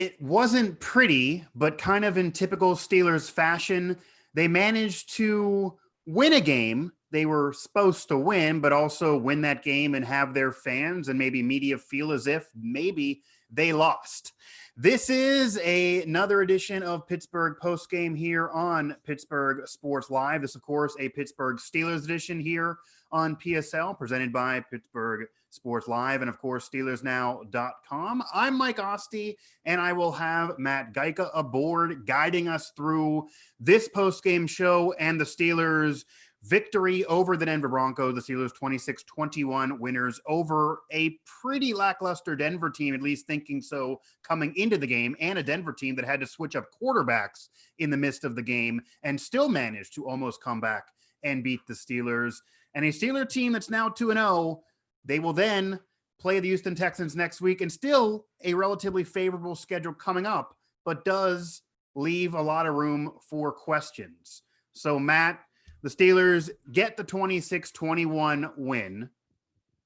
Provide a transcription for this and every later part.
It wasn't pretty, but kind of in typical Steelers fashion, they managed to win a game they were supposed to win, but also win that game and have their fans and maybe media feel as if maybe they lost. This is another edition of Pittsburgh Postgame here on Pittsburgh Sports Live. This, of course, a Pittsburgh Steelers edition here on PSL, presented by Pittsburgh Sports Live and, of course, SteelersNow.com. I'm Mike Asti, and I will have Matt Gajtka aboard, guiding us through this postgame show and the Steelers' victory over the Denver Broncos. The Steelers 26-21 winners over a pretty lackluster Denver team, at least thinking so coming into the game, and a Denver team that had to switch up quarterbacks in the midst of the game and still managed to almost come back and beat the Steelers. And a Steeler team that's now 2-0, they will then play the Houston Texans next week, and still a relatively favorable schedule coming up, but does leave a lot of room for questions. So, Matt, the Steelers get the 26-21 win.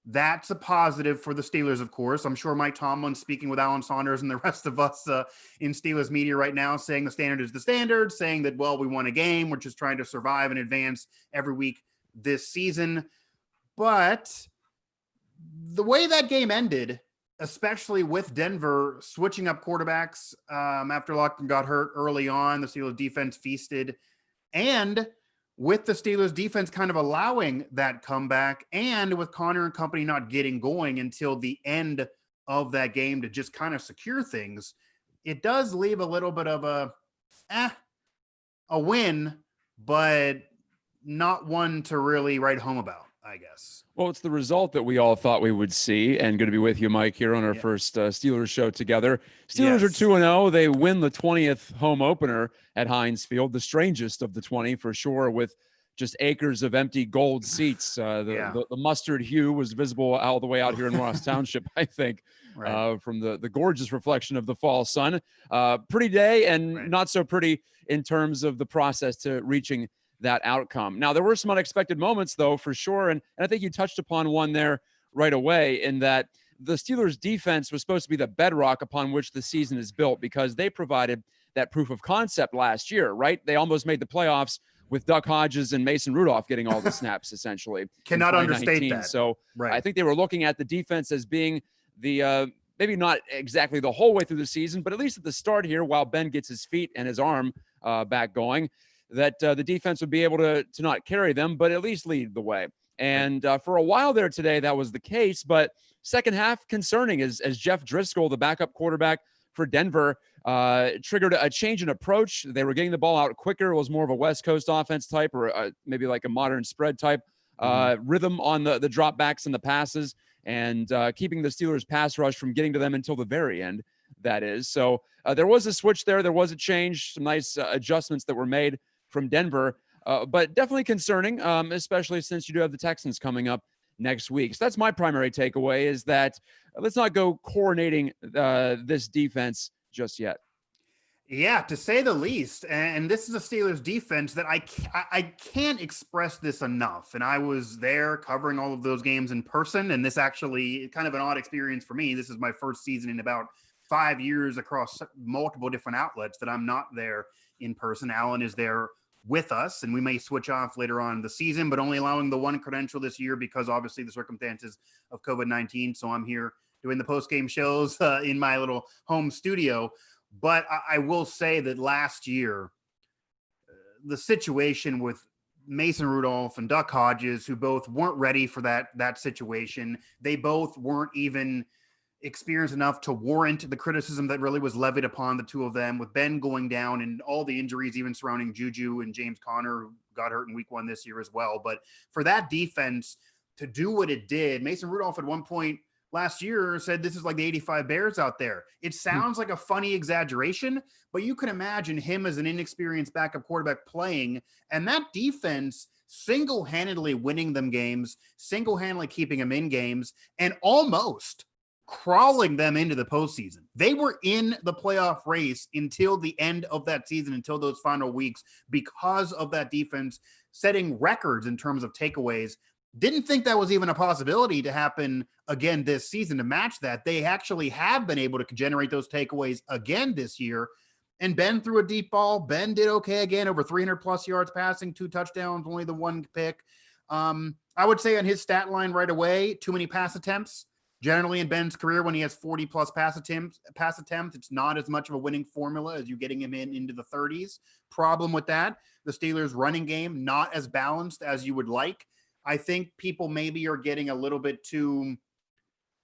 That's a positive for the Steelers, of course. I'm sure Mike Tomlin speaking with Alan Saunders and the rest of us in Steelers media right now, saying the standard is the standard, saying that, well, we won a game. We're just trying to survive and advance every week this season. But the way that game ended, especially with Denver switching up quarterbacks after Lockton got hurt early on, the Steelers defense feasted, and with the Steelers defense kind of allowing that comeback, and with Connor and company not getting going until the end of that game to just kind of secure things, it does leave a little bit of a win, but not one to really write home about, I guess. Well, it's the result that we all thought we would see, and good to be with you, Mike, here on our first Steelers show together. Steelers are 2-0. They win the 20th home opener at Heinz Field, the strangest of the 20 for sure, with just acres of empty gold seats. The mustard hue was visible all the way out here in Ross Township, I think, from the gorgeous reflection of the fall sun. Pretty day, and not so pretty in terms of the process to reaching that outcome. Now, there were some unexpected moments, though, for sure, and I think you touched upon one there right away, in that the Steelers' defense was supposed to be the bedrock upon which the season is built, because they provided that proof of concept last year, right? They almost made the playoffs with Duck Hodges and Mason Rudolph getting all the snaps, essentially. Cannot understate that. So I think they were looking at the defense as being the maybe not exactly the whole way through the season, but at least at the start here, while Ben gets his feet and his arm back going, that the defense would be able to not carry them, but at least lead the way. And for a while there today, that was the case. But second half, concerning, as Jeff Driscoll, the backup quarterback for Denver, triggered a change in approach. They were getting the ball out quicker. It was more of a West Coast offense type, or maybe like a modern spread type rhythm on the drop backs and the passes, and keeping the Steelers pass rush from getting to them until the very end, that is. So there was a switch there. There was a change, some nice adjustments that were made from Denver, but definitely concerning, especially since you do have the Texans coming up next week. So that's my primary takeaway, is that let's not go coronating this defense just yet. Yeah, to say the least. And this is a Steelers defense that I can't express this enough. And I was there covering all of those games in person, and this actually kind of an odd experience for me. This is my first season in about 5 years across multiple different outlets that I'm not there in person. Alan is there with us, and we may switch off later on in the season, but only allowing the one credential this year because obviously the circumstances of COVID-19. So I'm here doing the post-game shows in my little home studio. But I will say that last year, the situation with Mason Rudolph and Duck Hodges, who both weren't ready for that situation, they both weren't even experienced enough to warrant the criticism that really was levied upon the two of them, with Ben going down and all the injuries even surrounding Juju and James Conner, who got hurt in week 1 this year as well. But for that defense to do what it did, Mason Rudolph at one point last year said this is like the 85 Bears out there. It sounds like a funny exaggeration, but you can imagine him as an inexperienced backup quarterback playing, and that defense single-handedly winning them games, single-handedly keeping them in games, and almost crawling them into the postseason. They were in the playoff race until the end of that season, until those final weeks, because of that defense setting records in terms of takeaways Didn't think that was even a possibility to happen again this season to match that. They actually have been able to generate those takeaways again this year. And Ben threw a deep ball. Ben did okay again, over 300 plus yards passing, 2 touchdowns, only the 1 pick. I would say on his stat line right away, too many pass attempts. Generally in Ben's career, when he has 40 plus pass attempts, it's not as much of a winning formula as you getting him into the 30s. Problem with that, the Steelers running game, not as balanced as you would like. I think people maybe are getting a little bit too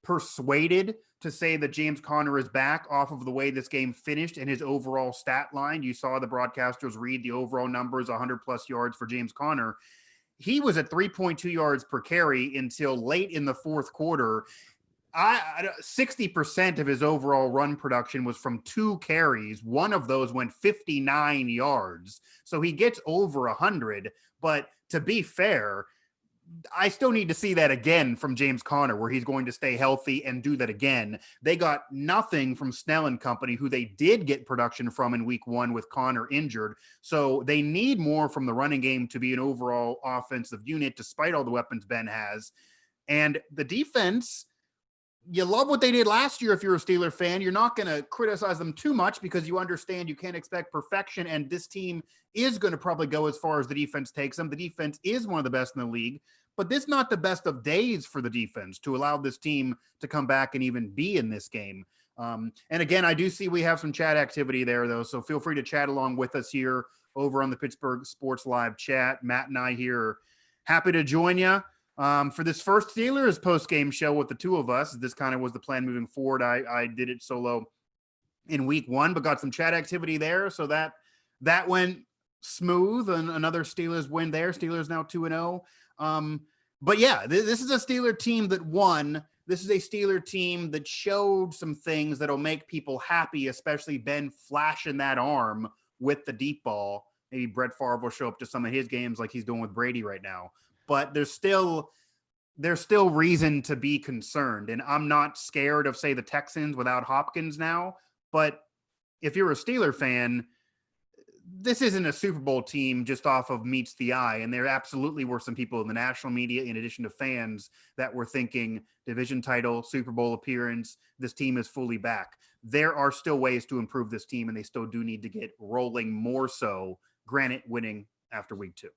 persuaded to say that James Conner is back off of the way this game finished and his overall stat line. You saw the broadcasters read the overall numbers, 100 plus yards for James Conner. He was at 3.2 yards per carry until late in the fourth quarter. 60% of his overall run production was from 2 carries. One of those went 59 yards. So he gets over 100. But to be fair, I still need to see that again from James Conner, where he's going to stay healthy and do that again. They got nothing from Snell and company, who they did get production from in week 1 with Conner injured. So they need more from the running game to be an overall offensive unit, despite all the weapons Ben has. And the defense, you love what they did last year. If you're a Steeler fan, you're not going to criticize them too much because you understand you can't expect perfection. And this team is going to probably go as far as the defense takes them. The defense is one of the best in the league. But this is not the best of days for the defense to allow this team to come back and even be in this game. And again, I do see we have some chat activity there, though. So feel free to chat along with us here over on the Pittsburgh Sports Live chat. Matt and I here are happy to join you for this first Steelers post-game show with the two of us. This kind of was the plan moving forward. I did it solo in week 1, but got some chat activity there. So that went smooth, and another Steelers win there. Steelers now 2-0. But yeah, this is a Steeler team that won. This is a Steeler team that showed some things that'll make people happy, especially Ben flashing that arm with the deep ball. Maybe Brett Favre will show up to some of his games like he's doing with Brady right now. But there's still reason to be concerned. And I'm not scared of, say, the Texans without Hopkins now. But if you're a Steeler fan, this isn't a Super Bowl team just off of meets the eye. And there absolutely were some people in the national media, in addition to fans, that were thinking division title, Super Bowl appearance, this team is fully back. There are still ways to improve this team, and they still do need to get rolling more so, granted winning after week 2.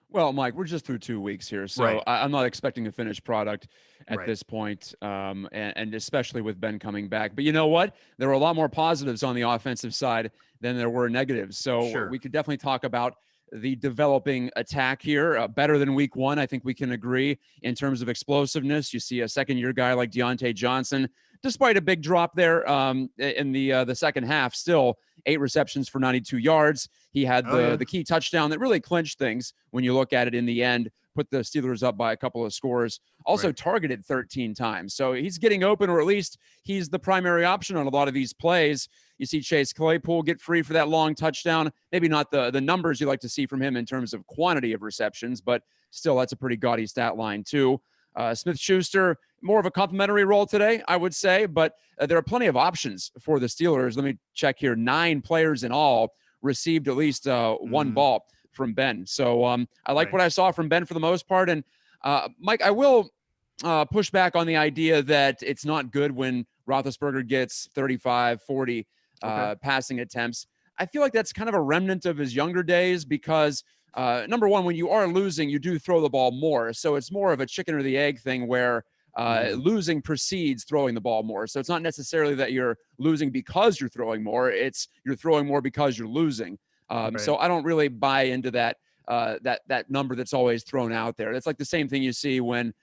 Well, Mike, we're just through 2 weeks here, so Right. I'm not expecting a finished product at Right. this point, and especially with Ben coming back. But you know what? There were a lot more positives on the offensive side than there were negatives. So Sure. we could definitely talk about the developing attack here. Better than week 1, I think we can agree in terms of explosiveness. You see a second-year guy like Deontay Johnson, despite a big drop there in the second half, still 8 receptions for 92 yards. He had the key touchdown that really clinched things when you look at it in the end, put the Steelers up by a couple of scores, also targeted 13 times. So he's getting open, or at least he's the primary option on a lot of these plays. You see Chase Claypool get free for that long touchdown. Maybe not the numbers you like to see from him in terms of quantity of receptions, but still that's a pretty gaudy stat line too. Smith-Schuster, more of a complimentary role today, I would say, but there are plenty of options for the Steelers. Let me check here. 9 players in all received at least one ball from Ben. So I like what I saw from Ben for the most part. And Mike, I will push back on the idea that it's not good when Roethlisberger gets 35, 40 passing attempts. I feel like that's kind of a remnant of his younger days because number one, when you are losing, you do throw the ball more. So it's more of a chicken or the egg thing where losing precedes throwing the ball more. So it's not necessarily that you're losing because you're throwing more. It's you're throwing more because you're losing. So I don't really buy into that that number that's always thrown out there. It's like the same thing you see when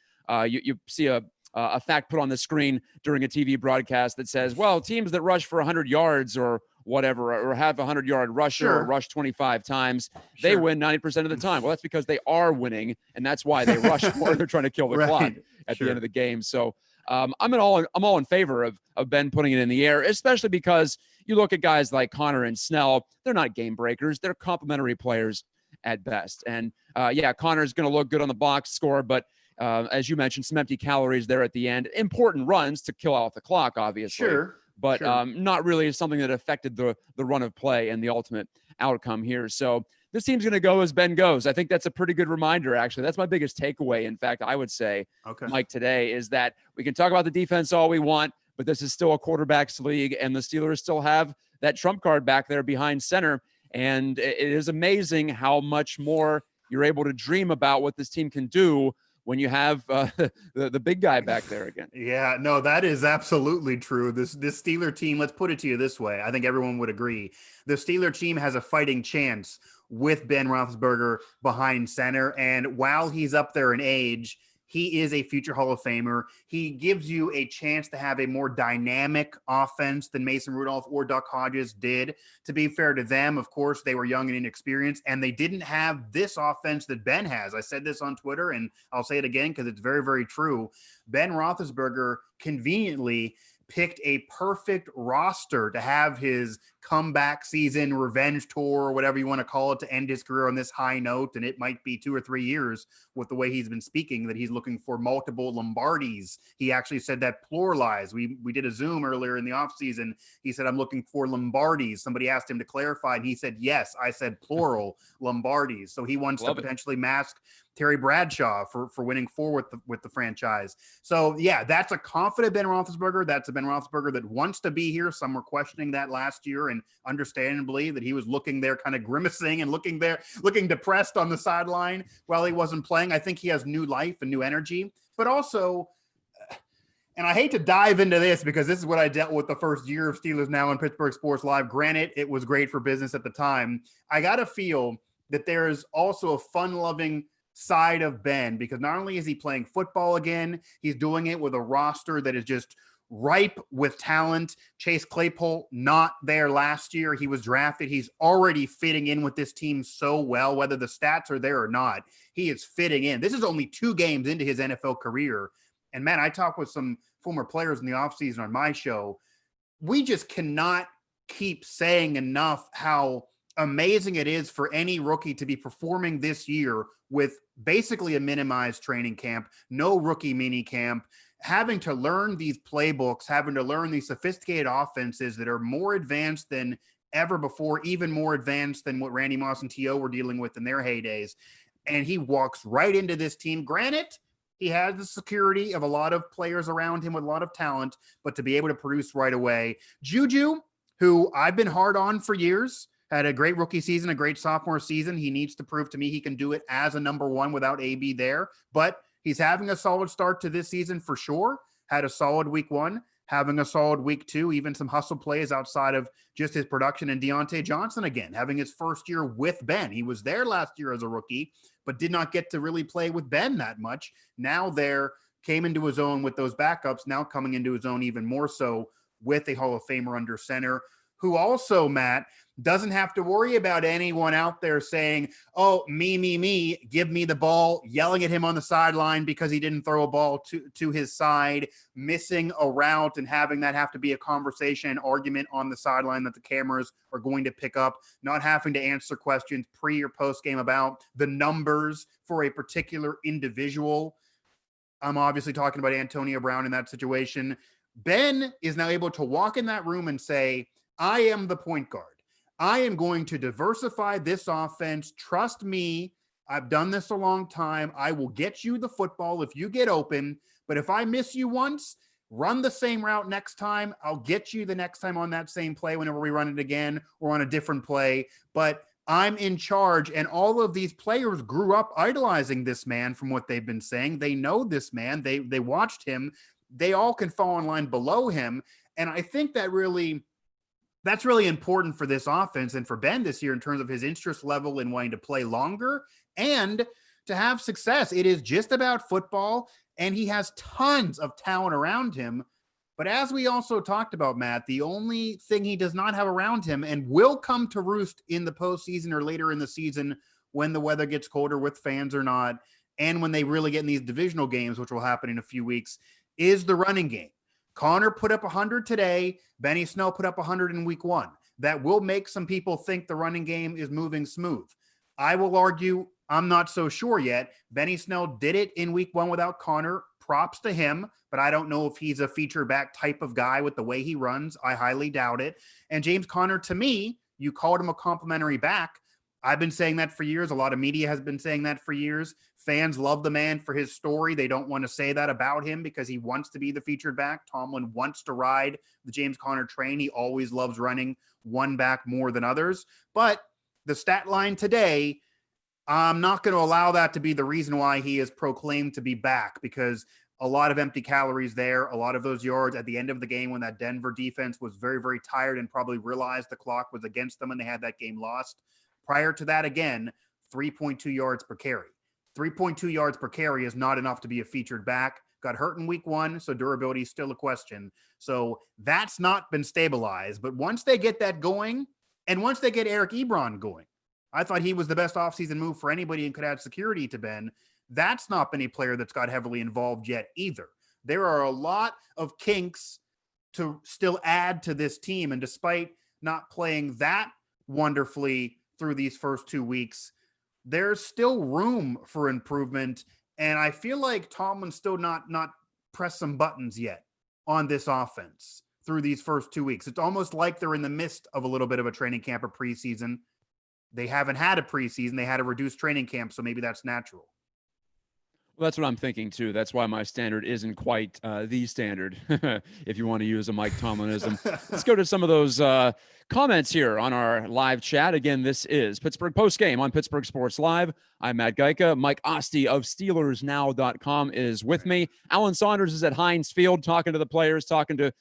you see a fact put on the screen during a TV broadcast that says, well, teams that rush for 100 yards or whatever, or have a 100-yard rusher or rush 25 times, they win 90% of the time. Well, that's because they are winning, and that's why they rush more. They're trying to kill the clock at the end of the game. So I'm all in favor of Ben putting it in the air, especially because you look at guys like Conner and Snell. They're not game breakers. They're complementary players at best. And Conner's going to look good on the box score, but as you mentioned, some empty calories there at the end. Important runs to kill off the clock, obviously. but Sure. not really something that affected the run of play and the ultimate outcome here. So this team's going to go as Ben goes. I think that's a pretty good reminder, actually. That's my biggest takeaway, in fact, I would say, Okay. Mike, today, is that we can talk about the defense all we want, but this is still a quarterback's league, and the Steelers still have that trump card back there behind center. And it is amazing how much more you're able to dream about what this team can do when you have the big guy back there again. Yeah, no, that is absolutely true. This Steeler team, let's put it to you this way. I think everyone would agree. The Steeler team has a fighting chance with Ben Roethlisberger behind center. And while he's up there in age, he is a future Hall of Famer. He gives you a chance to have a more dynamic offense than Mason Rudolph or Duck Hodges did. To be fair to them, of course, they were young and inexperienced, and they didn't have this offense that Ben has. I said this on Twitter, and I'll say it again because it's very, very true. Ben Roethlisberger conveniently picked a perfect roster to have his comeback season, revenge tour, or whatever you want to call it, to end his career on this high note. And it might be 2 or 3 years with the way he's been speaking that he's looking for multiple Lombardis. He actually said that pluralized. We did a Zoom earlier in the offseason. He said, I'm looking for Lombardis. Somebody asked him to clarify, and he said, yes, I said plural Lombardis. So he wants to potentially mask Terry Bradshaw for winning 4 with the franchise. So, yeah, that's a confident Ben Roethlisberger. That's a Ben Roethlisberger that wants to be here. Some were questioning that last year, and understandably that he was looking there kind of grimacing and looking depressed on the sideline while he wasn't playing. I think he has new life and new energy. But also, and I hate to dive into this because this is what I dealt with the first year of Steelers Now on Pittsburgh Sports Live. Granted, it was great for business at the time. I got to feel that there's also a fun-loving side of Ben, because not only is he playing football again, he's doing it with a roster that is just ripe with talent. Chase Claypool not there last year. He was drafted. He's already fitting in with this team so well, whether the stats are there or not. He is fitting in. This is only 2 games into his NFL career. And man, I talked with some former players in the offseason on my show. We just cannot keep saying enough how amazing it is for any rookie to be performing this year with basically a minimized training camp, no rookie mini camp, having to learn these playbooks, having to learn these sophisticated offenses that are more advanced than ever before, even more advanced than what Randy Moss and T.O. were dealing with in their heydays. And he walks right into this team. Granted, he has the security of a lot of players around him with a lot of talent, but to be able to produce right away. Juju, who I've been hard on for years, had a great rookie season, a great sophomore season. He needs to prove to me he can do it as a number 1 without AB there. But he's having a solid start to this season for sure. Had a solid week 1, having a solid week 2, even some hustle plays outside of just his production. And Deontay Johnson, again, having his first year with Ben. He was there last year as a rookie, but did not get to really play with Ben that much. Now there, came into his own with those backups, now coming into his own even more so with a Hall of Famer under center, who also, Matt, doesn't have to worry about anyone out there saying, oh, me, give me the ball, yelling at him on the sideline because he didn't throw a ball to his side, missing a route and having that have to be a conversation, an argument on the sideline that the cameras are going to pick up, not having to answer questions pre or post game about the numbers for a particular individual. I'm obviously talking about Antonio Brown in that situation. Ben is now able to walk in that room and say, I am the point guard. I am going to diversify this offense. Trust me. I've done this a long time. I will get you the football if you get open. But if I miss you once, run the same route next time. I'll get you the next time on that same play whenever we run it again or on a different play. But I'm in charge. And all of these players grew up idolizing this man from what they've been saying. They know this man. They watched him. They all can fall in line below him. And I think that's really important for this offense and for Ben this year in terms of his interest level in wanting to play longer and to have success. It is just about football, and he has tons of talent around him. But as we also talked about, Matt, the only thing he does not have around him and will come to roost in the postseason or later in the season when the weather gets colder with fans or not, and when they really get in these divisional games, which will happen in a few weeks, is the running game. Connor put up 100 today. Benny Snell put up 100 in week 1. That will make some people think the running game is moving smooth. I will argue I'm not so sure yet. Benny Snell did it in week 1 without Connor. props to him, but I don't know if he's a feature back type of guy with the way he runs. I highly doubt it. And James Conner, to me, you called him a complimentary back. I've been saying that for years. A lot of media has been saying that for years. Fans love the man for his story. They don't want to say that about him because he wants to be the featured back. Tomlin wants to ride the James Conner train. He always loves running one back more than others. But the stat line today, I'm not going to allow that to be the reason why he is proclaimed to be back, because a lot of empty calories there, a lot of those yards at the end of the game when that Denver defense was very, very tired and probably realized the clock was against them and they had that game lost. Prior to that, again, 3.2 yards per carry. 3.2 yards per carry is not enough to be a featured back. Got hurt in week 1, so durability is still a question. So that's not been stabilized. But once they get that going, and once they get Eric Ebron going, I thought he was the best offseason move for anybody and could add security to Ben. That's not been a player that's got heavily involved yet either. There are a lot of kinks to still add to this team. And despite not playing that wonderfully through these first 2 weeks, there's still room for improvement. And I feel like Tomlin's still not pressed some buttons yet on this offense through these first 2 weeks. It's almost like they're in the midst of a little bit of a training camp or preseason. They haven't had a preseason. They had a reduced training camp, so maybe that's natural. Well, that's what I'm thinking, too. That's why my standard isn't quite the standard, if you want to use a Mike Tomlinism. Let's go to some of those comments here on our live chat. Again, this is Pittsburgh Postgame on Pittsburgh Sports Live. I'm Matt Gajtka. Mike Asti of SteelersNow.com is with me. Alan Saunders is at Heinz Field talking to the players, talking to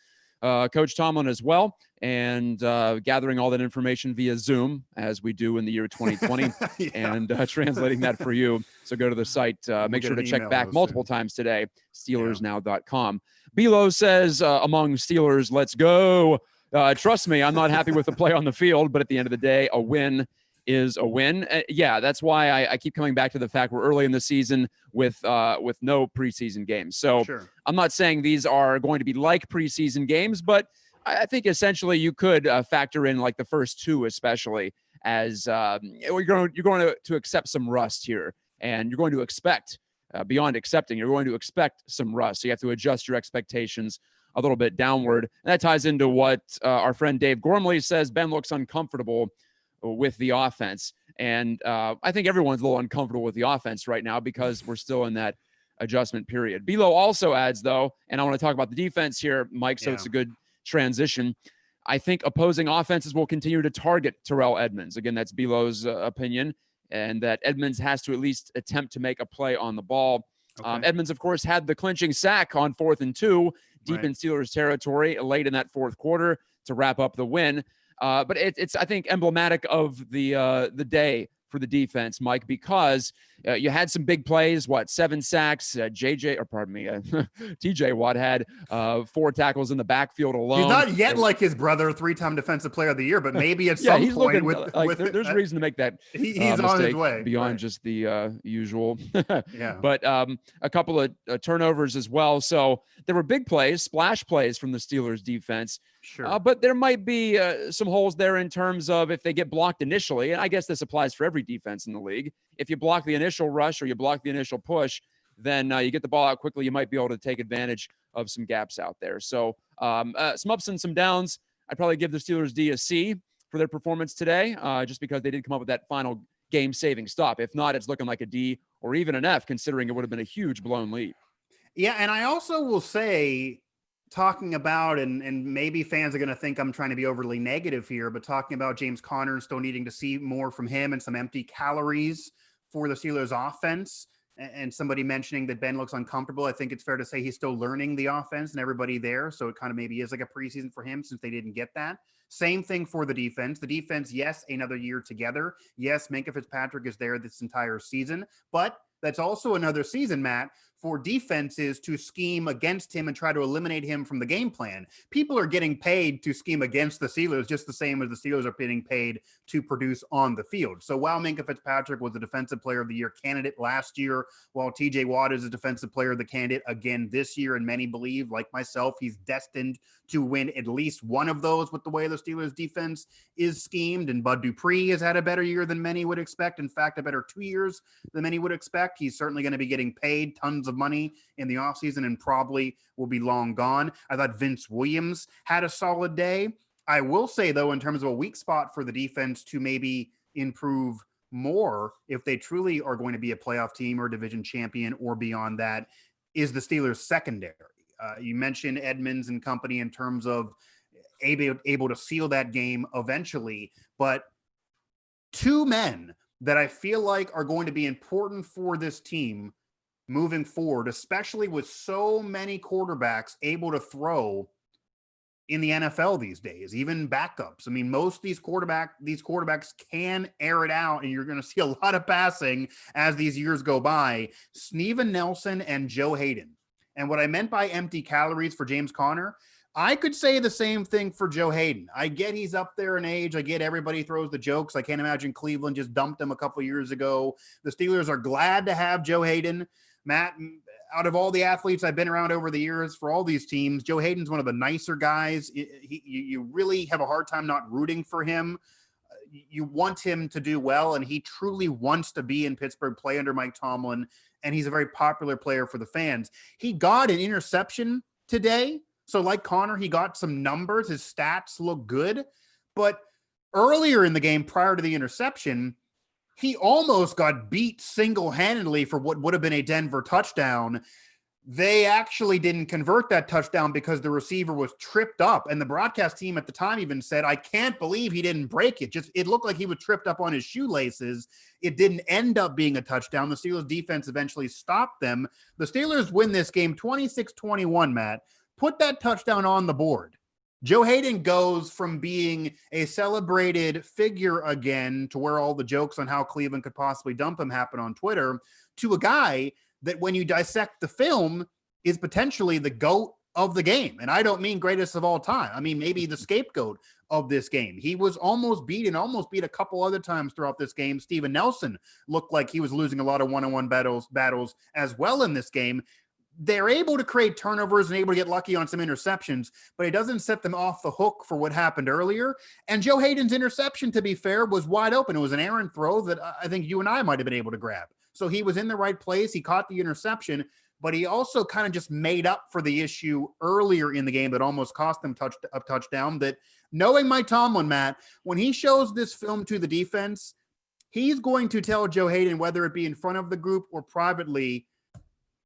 Coach Tomlin as well, and gathering all that information via Zoom, as we do in the year 2020, Yeah. and translating that for you. So go to the site. Make sure to check back multiple times today, SteelersNow.com. Bilo says, among Steelers, let's go. Trust me, I'm not happy with the play on the field, but at the end of the day, a win is a win. Yeah, that's why I keep coming back to the fact we're early in the season with no preseason games. So sure. I'm not saying these are going to be like preseason games, but I think essentially you could factor in like the first 2, especially as you're going to accept some rust here, and you're going to expect beyond accepting, you're going to expect some rust. So you have to adjust your expectations a little bit downward. And that ties into what our friend Dave Gormley says. Ben looks uncomfortable with the offense. And I think everyone's a little uncomfortable with the offense right now because we're still in that adjustment period. Bilo also adds, though, and I want to talk about the defense here, Mike, so it's a good transition. I think opposing offenses will continue to target Terrell Edmunds. Again, that's Bilo's opinion, and that Edmunds has to at least attempt to make a play on the ball. Okay. Edmunds, of course, had the clinching sack on 4th and 2, deep in Steelers territory late in that fourth quarter to wrap up the win. But it's I think, emblematic of the day for the defense, Mike, because you had some big plays, 7 sacks, TJ Watt had 4 tackles in the backfield alone. He's not yet like his brother, 3-time defensive player of the year, but maybe at some he's point looking, there's reason to make that he's on his way beyond just the usual. Yeah. But a couple of turnovers as well. So there were big plays, splash plays from the Steelers defense. Sure. But there might be some holes there in terms of if they get blocked initially, and I guess this applies for every defense in the league. If you block the initial rush or you block the initial push, then you get the ball out quickly. You might be able to take advantage of some gaps out there. So some ups and some downs. I'd probably give the Steelers D a C for their performance today, just because they did come up with that final game-saving stop. If not, it's looking like a D or even an F, considering it would have been a huge blown lead. Yeah, and I also will say, talking about, and maybe fans are going to think I'm trying to be overly negative here, but talking about James Conner still needing to see more from him and some empty calories for the Steelers offense, and somebody mentioning that Ben looks uncomfortable, I think it's fair to say he's still learning the offense and everybody there. So it kind of maybe is like a preseason for him since they didn't get that. Same thing for the defense. The defense, yes, another year together. Yes, Minkah Fitzpatrick is there this entire season, but that's also another season, Matt, for defenses to scheme against him and try to eliminate him from the game plan. People are getting paid to scheme against the Steelers just the same as the Steelers are getting paid to produce on the field. So while Minkah Fitzpatrick was a Defensive Player of the Year candidate last year, while TJ Watt is a Defensive Player of the candidate again this year, and many believe, like myself, he's destined to win at least one of those with the way the Steelers defense is schemed. And Bud Dupree has had a better year than many would expect. In fact, a better 2 years than many would expect. He's certainly going to be getting paid tons of of money in the offseason and probably will be long gone. I thought Vince Williams had a solid day. I will say, though, in terms of a weak spot for the defense to maybe improve more if they truly are going to be a playoff team or division champion or beyond that, is the Steelers secondary. You mentioned Edmonds and company in terms of able to seal that game eventually, but two men that I feel like are going to be important for this team moving forward, especially with so many quarterbacks able to throw in the NFL these days, even backups. I mean, most of these quarterbacks can air it out, and you're going to see a lot of passing as these years go by. Steven Nelson and Joe Hayden. And what I meant by empty calories for James Conner, I could say the same thing for Joe Hayden. I get he's up there in age. I get everybody throws the jokes. I can't imagine Cleveland just dumped him a couple years ago. The Steelers are glad to have Joe Hayden. Matt, out of all the athletes I've been around over the years for all these teams, Joe Hayden's one of the nicer guys. You really have a hard time not rooting for him. You want him to do well, and he truly wants to be in Pittsburgh, play under Mike Tomlin, and he's a very popular player for the fans. He got an interception today. So like Connor, he got some numbers. His stats look good. But earlier in the game, prior to the interception, he almost got beat single-handedly for what would have been a Denver touchdown. They actually didn't convert that touchdown because the receiver was tripped up. And the broadcast team at the time even said, I can't believe he didn't break it. It looked like he was tripped up on his shoelaces. It didn't end up being a touchdown. The Steelers defense eventually stopped them. The Steelers win this game 26-21, Matt. Put that touchdown on the board. Joe Hayden goes from being a celebrated figure again, to where all the jokes on how Cleveland could possibly dump him happen on Twitter, to a guy that when you dissect the film is potentially the GOAT of the game. And I don't mean greatest of all time. I mean, maybe the scapegoat of this game. He was almost beat a couple other times throughout this game. Steven Nelson looked like he was losing a lot of one-on-one battles as well in this game. They're able to create turnovers and able to get lucky on some interceptions, but it doesn't set them off the hook for what happened earlier. And Joe Hayden's interception, to be fair, was wide open. It was an errant throw that I think you and I might have been able to grab. So he was in the right place. He caught the interception, but he also kind of just made up for the issue earlier in the game that almost cost them a touchdown. That, knowing Mike Tomlin, Matt, when he shows this film to the defense, he's going to tell Joe Hayden, whether it be in front of the group or privately,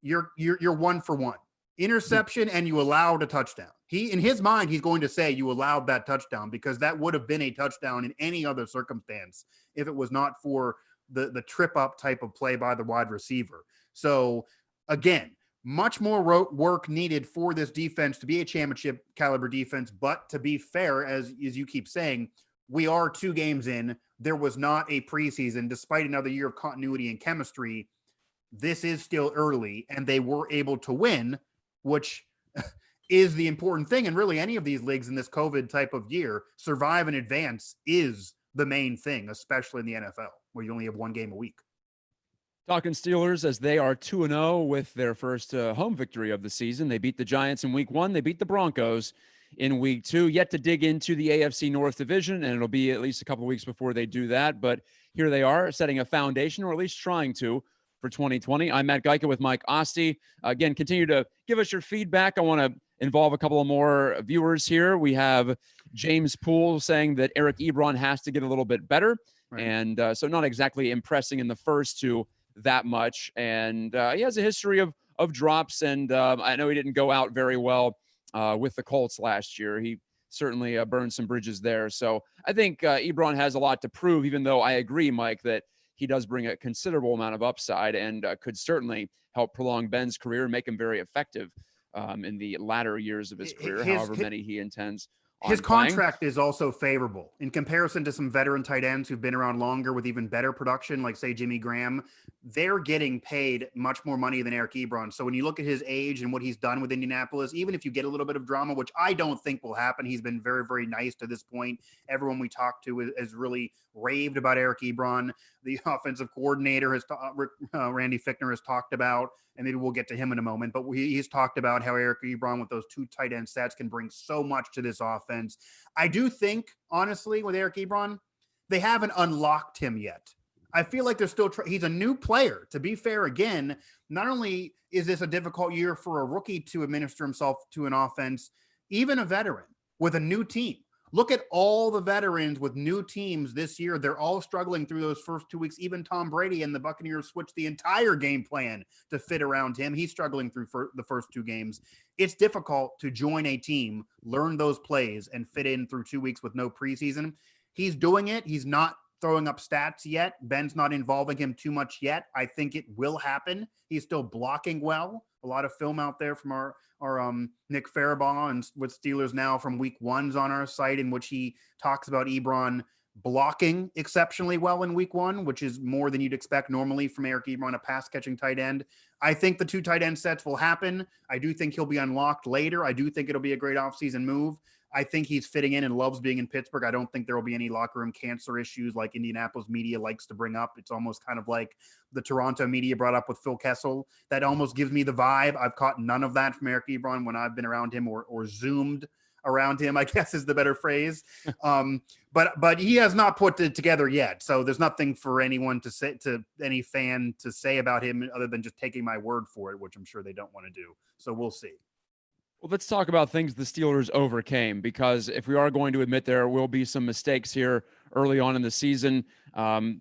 you're 1 for 1 interception and you allowed a touchdown. In his mind, he's going to say you allowed that touchdown, because that would have been a touchdown in any other circumstance if it was not for the trip up type of play by the wide receiver. So again, much more work needed for this defense to be a championship caliber defense. But to be fair, as you keep saying, we are 2 games in. There was not a preseason, despite another year of continuity and chemistry. This is still early, and they were able to win, which is the important thing. And really, any of these leagues in this COVID type of year, survive and advance is the main thing, especially in the NFL, where you only have 1 game a week. Talking Steelers, as they are 2-0 with their first home victory of the season. They beat the Giants in week 1. They beat the Broncos in week 2. Yet to dig into the AFC North division, and it'll be at least a couple of weeks before they do that. But here they are, setting a foundation, or at least trying to, for 2020. I'm Matt Gajtka with Mike Asti. Again, continue to give us your feedback. I want to involve a couple of more viewers here. We have James Poole saying that Eric Ebron has to get a little bit better. Right. And so not exactly impressing in the first 2 that much. And he has a history of drops. And I know he didn't go out very well with the Colts last year. He certainly burned some bridges there. So I think Ebron has a lot to prove, even though I agree, Mike, that he does bring a considerable amount of upside and could certainly help prolong Ben's career and make him very effective in the latter years of his career, however many he intends His contract is also favorable in comparison to some veteran tight ends who've been around longer with even better production, like say Jimmy Graham. They're getting paid much more money than Eric Ebron. So when you look at his age and what he's done with Indianapolis, even if you get a little bit of drama, which I don't think will happen, he's been very, very nice to this point. Everyone we talked to has really raved about Eric Ebron. The offensive coordinator Randy Fichtner has talked about, and maybe we'll get to him in a moment, but he's talked about how Eric Ebron with those 2 tight end sets can bring so much to this offense. I do think, honestly, with Eric Ebron, they haven't unlocked him yet. I feel like they're still he's a new player. To be fair, again, not only is this a difficult year for a rookie to administer himself to an offense, even a veteran with a new team. Look at all the veterans with new teams this year. They're all struggling through those first 2 weeks. Even Tom Brady and the Buccaneers switched the entire game plan to fit around him. He's struggling through the first 2 games. It's difficult to join a team, learn those plays, and fit in through 2 weeks with no preseason. He's doing it. He's not throwing up stats yet. Ben's not involving him too much yet. I think it will happen. He's still blocking well. A lot of film out there from our Nick Farabaugh and with Steelers Now from week 1's on our site, in which he talks about Ebron blocking exceptionally well in week 1, which is more than you'd expect normally from Eric Ebron, a pass catching tight end. I think the 2 tight end sets will happen. I do think he'll be unlocked later. I do think it'll be a great offseason move. I think he's fitting in and loves being in Pittsburgh. I don't think there will be any locker room cancer issues like Indianapolis media likes to bring up. It's almost kind of like the Toronto media brought up with Phil Kessel. That almost gives me the vibe. I've caught none of that from Eric Ebron when I've been around him or zoomed around him, I guess is the better phrase. But he has not put it together yet. So there's nothing for anyone to say, to any fan to say about him other than just taking my word for it, which I'm sure they don't want to do. So we'll see. Well, let's talk about things the Steelers overcame, because if we are going to admit there will be some mistakes here early on in the season,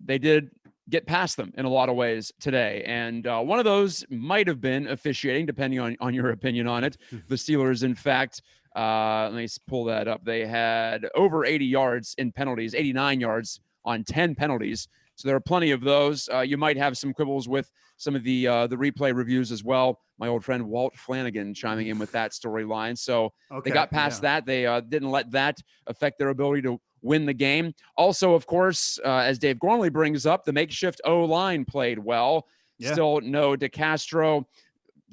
they did get past them in a lot of ways today. And one of those might have been officiating, depending on your opinion on it. The Steelers, in fact, let me pull that up. They had over 80 yards in penalties, 89 yards on 10 penalties. So there are plenty of those. You might have some quibbles with some of the replay reviews as well. My old friend Walt Flanagan chiming in with that storyline. So they got past that. They didn't let that affect their ability to win the game. Also, of course, as Dave Gormley brings up, the makeshift O-line played well. Yeah. Still no DeCastro,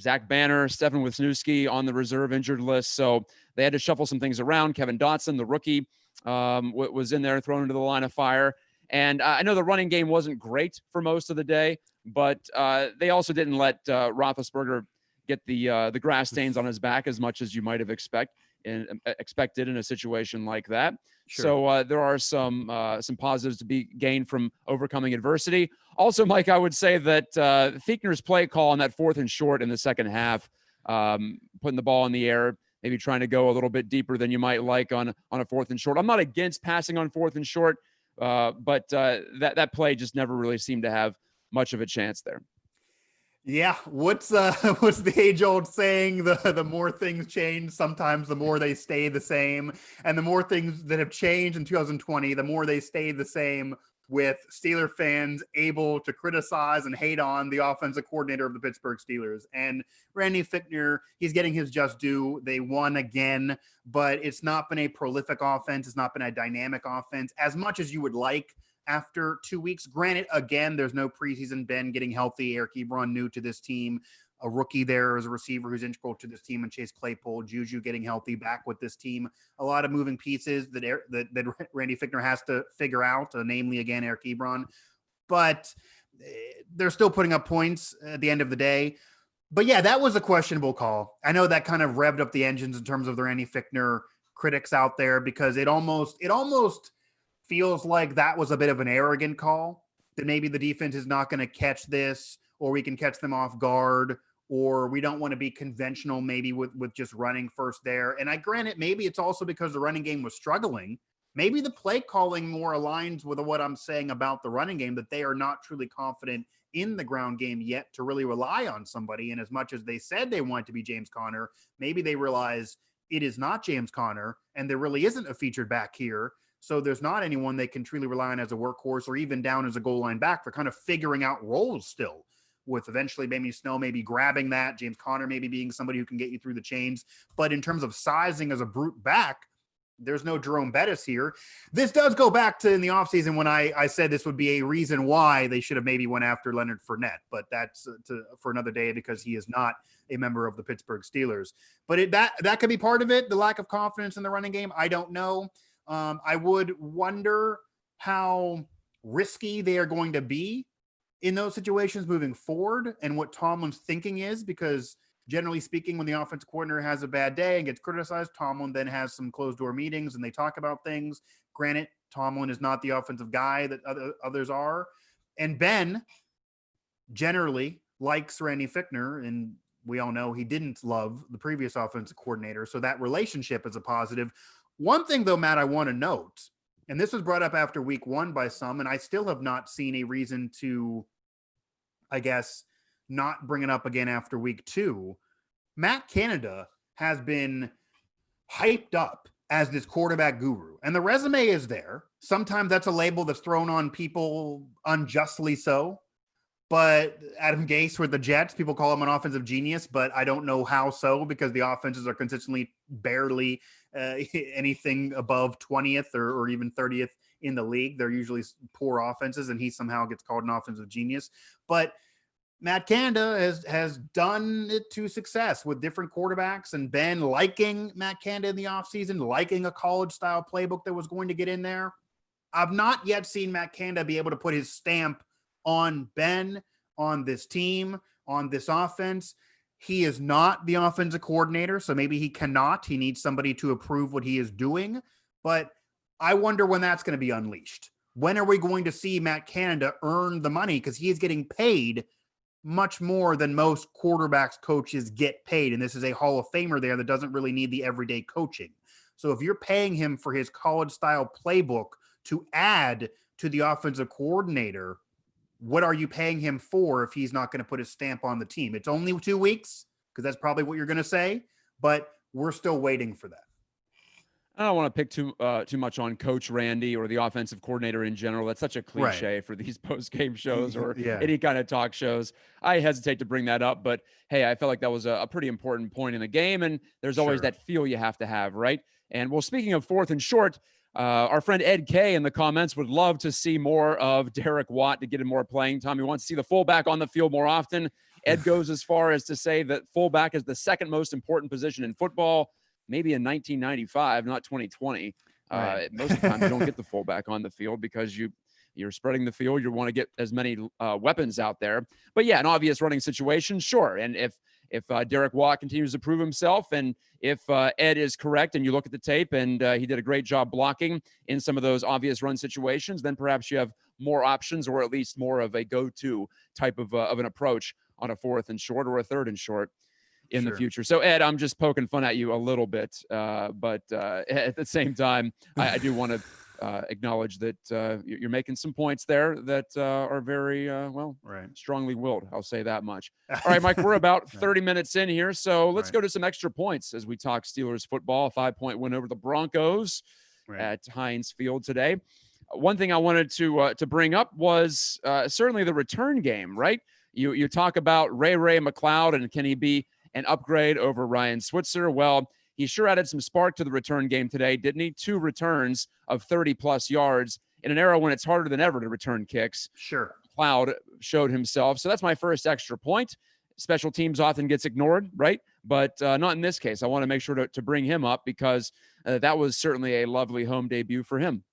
Zach Banner, Stefan Wisniewski on the reserve injured list. So they had to shuffle some things around. Kevin Dotson, the rookie, was in there thrown into the line of fire. And I know the running game wasn't great for most of the day, but they also didn't let Roethlisberger get the grass stains on his back as much as you might have expected in a situation like that. Sure. So there are some positives to be gained from overcoming adversity. Also, Mike, I would say that Fichtner's play call on that 4th and short in the second half, putting the ball in the air, maybe trying to go a little bit deeper than you might like on a 4th and short. I'm not against passing on 4th and short. But that play just never really seemed to have much of a chance there. Yeah, what's the age-old saying? The more things change, sometimes the more they stay the same, and the more things that have changed in 2020, the more they stay the same. With Steeler fans able to criticize and hate on the offensive coordinator of the Pittsburgh Steelers. And Randy Fichtner, he's getting his just due. They won again, but it's not been a prolific offense. It's not been a dynamic offense as much as you would like after 2 weeks. Granted, again, there's no preseason. Ben getting healthy, Eric Ebron new to this team, a rookie there as a receiver who's integral to this team, and Chase Claypool, Juju getting healthy back with this team. A lot of moving pieces that Randy Fichtner has to figure out, namely, again, Eric Ebron. But they're still putting up points at the end of the day. But, yeah, that was a questionable call. I know that kind of revved up the engines in terms of the Randy Fichtner critics out there, because it almost feels like that was a bit of an arrogant call, that maybe the defense is not going to catch this, or we can catch them off guard, or we don't want to be conventional maybe with just running first there. And I grant it, maybe it's also because the running game was struggling. Maybe the play calling more aligns with what I'm saying about the running game, that they are not truly confident in the ground game yet to really rely on somebody. And as much as they said they want to be James Conner, maybe they realize it is not James Conner, and there really isn't a featured back here. So there's not anyone they can truly rely on as a workhorse or even down as a goal line back. They're kind of figuring out roles still, with eventually maybe Snow maybe grabbing that, James Conner maybe being somebody who can get you through the chains. But in terms of sizing as a brute back, there's no Jerome Bettis here. This does go back to in the offseason when I said this would be a reason why they should have maybe went after Leonard Fournette. But that's for another day, because he is not a member of the Pittsburgh Steelers. But that could be part of it, the lack of confidence in the running game. I don't know. I would wonder how risky they are going to be in those situations moving forward, and what Tomlin's thinking is, because generally speaking, when the offensive coordinator has a bad day and gets criticized, Tomlin then has some closed door meetings and they talk about things. Granted, Tomlin is not the offensive guy that others are, And Ben generally likes Randy Fichtner, and we all know he didn't love the previous offensive coordinator. So that relationship is a positive. One thing, though, Matt, I want to note, and this was brought up after week 1 by some, and I still have not seen a reason to, I guess, not bring it up again after week 2. Matt Canada has been hyped up as this quarterback guru, and the resume is there. Sometimes that's a label that's thrown on people unjustly so. But Adam Gase with the Jets, people call him an offensive genius, but I don't know how so, because the offenses are consistently barely anything above 20th or even 30th in the league. They're usually poor offenses, and he somehow gets called an offensive genius. But Matt Canada has done it to success with different quarterbacks, and Ben liking Matt Canada in the offseason, liking a college-style playbook that was going to get in there. I've not yet seen Matt Canada be able to put his stamp on Ben, on this team, on this offense. He is not the offensive coordinator, so maybe he cannot. He needs somebody to approve what he is doing. But I wonder when that's going to be unleashed. When are we going to see Matt Canada earn the money? Because he is getting paid much more than most quarterbacks coaches get paid. And this is a Hall of Famer there that doesn't really need the everyday coaching. So if you're paying him for his college-style playbook to add to the offensive coordinator, what are you paying him for if he's not going to put his stamp on the team? It's only 2 weeks, because that's probably what you're going to say, but we're still waiting for that. I don't want to pick too much on Coach Randy or the offensive coordinator in general. That's such a cliche for these post-game shows or any kind of talk shows. I hesitate to bring that up, but hey, I felt like that was a pretty important point in the game, and there's always that feel you have to have, right? And well, speaking of 4th and short, our friend Ed K in the comments would love to see more of Derek Watt to get him more playing time. He wants to see the fullback on the field more often. Ed goes as far as to say that fullback is the second most important position in football, maybe in 1995, not 2020. Most of the time you don't get the fullback on the field because you're spreading the field. You want to get as many weapons out there. But yeah, an obvious running situation, sure. And if Derek Watt continues to prove himself, and if Ed is correct and you look at the tape and he did a great job blocking in some of those obvious run situations, then perhaps you have more options, or at least more of a go-to type of an approach on a 4th and short or a 3rd and short in the future. So Ed, I'm just poking fun at you a little bit, but at the same time, I do want to acknowledge that you're making some points there that are very, strongly willed. I'll say that much. All right, Mike, we're about 30 minutes in here, so let's go to some extra points as we talk Steelers football. A 5-point win over the Broncos at Heinz Field today. One thing I wanted to bring up was certainly the return game, right? You talk about Ray McLeod, and can he be an upgrade over Ryan Switzer? Well, he sure added some spark to the return game today, didn't he? 2 returns of 30-plus yards in an era when it's harder than ever to return kicks. Sure. McLeod showed himself. So that's my first extra point. Special teams often gets ignored, right? But not in this case. I want to make sure to bring him up because that was certainly a lovely home debut for him.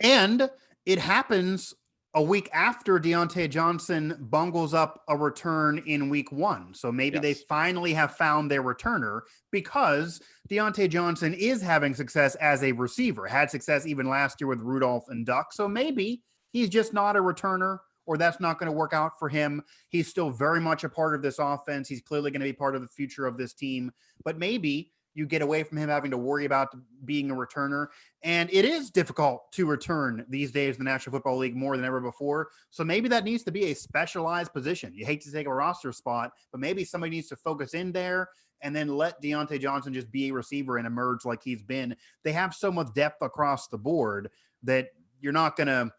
And it happens a week after Deontay Johnson bungles up a return in week 1. So maybe they finally have found their returner, because Deontay Johnson is having success as a receiver, had success even last year with Rudolph and Duck. So maybe he's just not a returner, or that's not going to work out for him. He's still very much a part of this offense. He's clearly going to be part of the future of this team, but maybe you get away from him having to worry about being a returner. And it is difficult to return these days in the National Football League more than ever before. So maybe that needs to be a specialized position. You hate to take a roster spot, but maybe somebody needs to focus in there and then let Deontay Johnson just be a receiver and emerge like he's been. They have so much depth across the board that you're not going to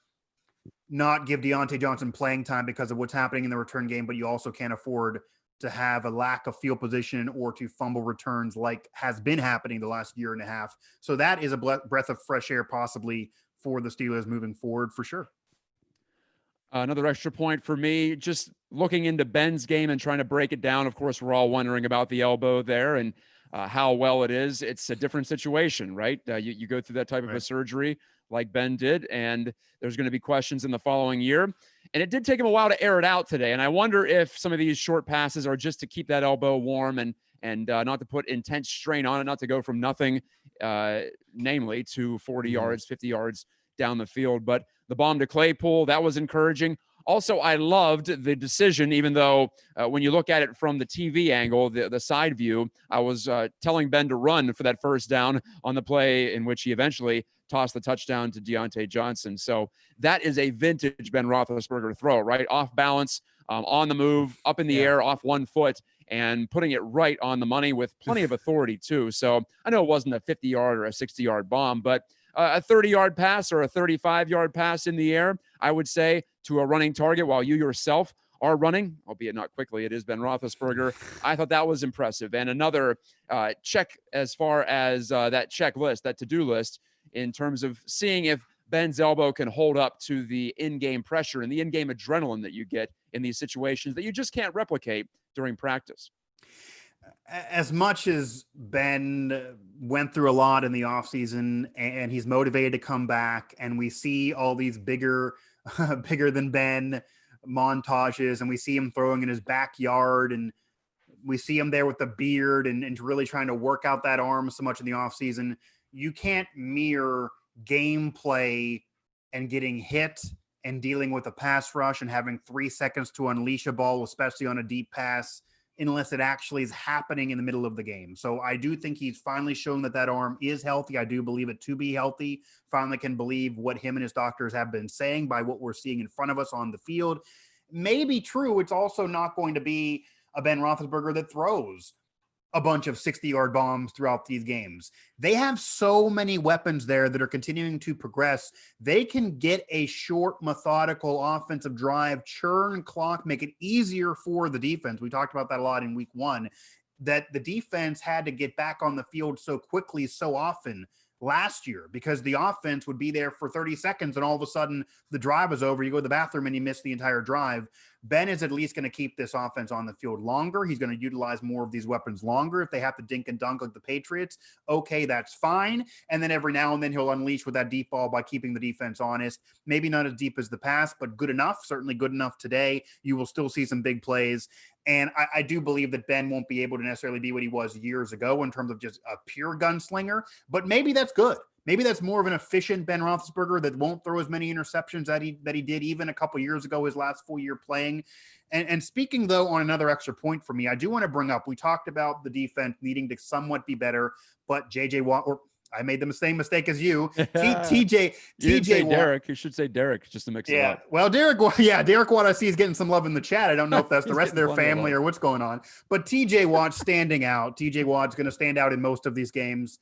not give Deontay Johnson playing time because of what's happening in the return game, but you also can't afford to have a lack of field position or to fumble returns like has been happening the last year and a half. So that is a breath of fresh air possibly for the Steelers moving forward for sure. Another extra point for me, just looking into Ben's game and trying to break it down. Of course, we're all wondering about the elbow there and how well it is. It's a different situation, right? You go through that type of a surgery like Ben did, and there's going to be questions in the following year. And it did take him a while to air it out today. And I wonder if some of these short passes are just to keep that elbow warm and not to put intense strain on it, not to go from nothing, namely to 40 yards, 50 yards down the field. But the bomb to Claypool, that was encouraging. Also, I loved the decision, even though when you look at it from the TV angle, the side view, I was telling Ben to run for that first down on the play in which he eventually tossed the touchdown to Deontay Johnson. So that is a vintage Ben Roethlisberger throw, right? Off balance, on the move, up in the air, off one foot, and putting it right on the money with plenty of authority, too. So I know it wasn't a 50-yard or a 60-yard bomb, but a 30-yard pass or a 35-yard pass in the air, I would say, to a running target while you yourself are running, albeit not quickly. It is Ben Roethlisberger. I thought that was impressive. And another check as far as that checklist, that to-do list, in terms of seeing if Ben's elbow can hold up to the in-game pressure and the in-game adrenaline that you get in these situations that you just can't replicate during practice. As much as Ben went through a lot in the offseason and he's motivated to come back, and we see all these bigger than Ben montages, and we see him throwing in his backyard, and we see him there with the beard and really trying to work out that arm so much in the offseason. You can't mirror gameplay and getting hit and dealing with a pass rush and having 3 seconds to unleash a ball, especially on a deep pass, unless it actually is happening in the middle of the game. So I do think he's finally shown that arm is healthy. I do believe it to be healthy. Finally can believe what him and his doctors have been saying by what we're seeing in front of us on the field. May be true. It's also not going to be a Ben Roethlisberger that throws a bunch of 60-yard bombs throughout these games. They have so many weapons there that are continuing to progress. They can get a short, methodical offensive drive, churn clock, make it easier for the defense. We talked about that a lot in week 1, that the defense had to get back on the field so quickly, so often last year, because the offense would be there for 30 seconds and all of a sudden the drive is over. You go to the bathroom and you miss the entire drive. Ben is at least going to keep this offense on the field longer. He's going to utilize more of these weapons longer. If they have to dink and dunk like the Patriots, okay, that's fine. And then every now and then he'll unleash with that deep ball by keeping the defense honest. Maybe not as deep as the past, but good enough, certainly good enough today. You will still see some big plays. And I do believe that Ben won't be able to necessarily be what he was years ago in terms of just a pure gunslinger, but maybe that's good. Maybe that's more of an efficient Ben Roethlisberger that won't throw as many interceptions that he did even a couple years ago, his last full year playing. And speaking, though, on another extra point for me, I do want to bring up, we talked about the defense needing to somewhat be better, but J.J. Watt, or I made the same mistake as you. TJ Watt. Derek. You should say Derek just to mix it up. Well, Derek Watt, I see is getting some love in the chat. I don't know if that's the rest of their family or what's going on. But TJ Watt standing out. TJ Watt's going to stand out in most of these games.